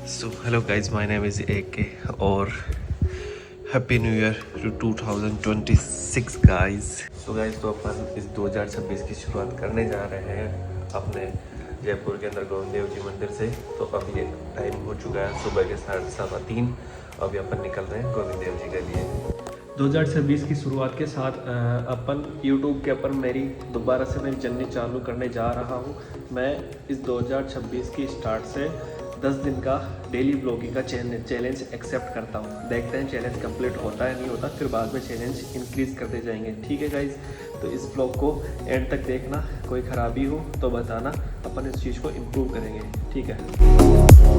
So hello guys, my name is AK और happy new year to 2026 guys. So guys, तो अपन इस 2026 की शुरुआत करने जा रहे हैं अपने जयपुर के अंदर गोविंद देव जी मंदिर से। तो अभी टाइम हो चुका है सुबह के 3:30। अभी अपन निकल रहे हैं गोविंद देव जी के लिए। 2026 की शुरुआत के साथ अपन YouTube के ऊपर मेरी दोबारा से मेरी जर्नी चालू करने जा रहा हूँ। मैं इस 2026 की स्टार्ट से 10 दिन का डेली ब्लॉगिंग का चैलेंज एक्सेप्ट करता हूँ। देखते हैं चैलेंज कंप्लीट होता है नहीं होता, फिर बाद में चैलेंज इंक्रीज करते जाएंगे। ठीक है गाइज, तो इस ब्लॉग को एंड तक देखना। कोई ख़राबी हो तो बताना, अपन इस चीज़ को इम्प्रूव करेंगे। ठीक है।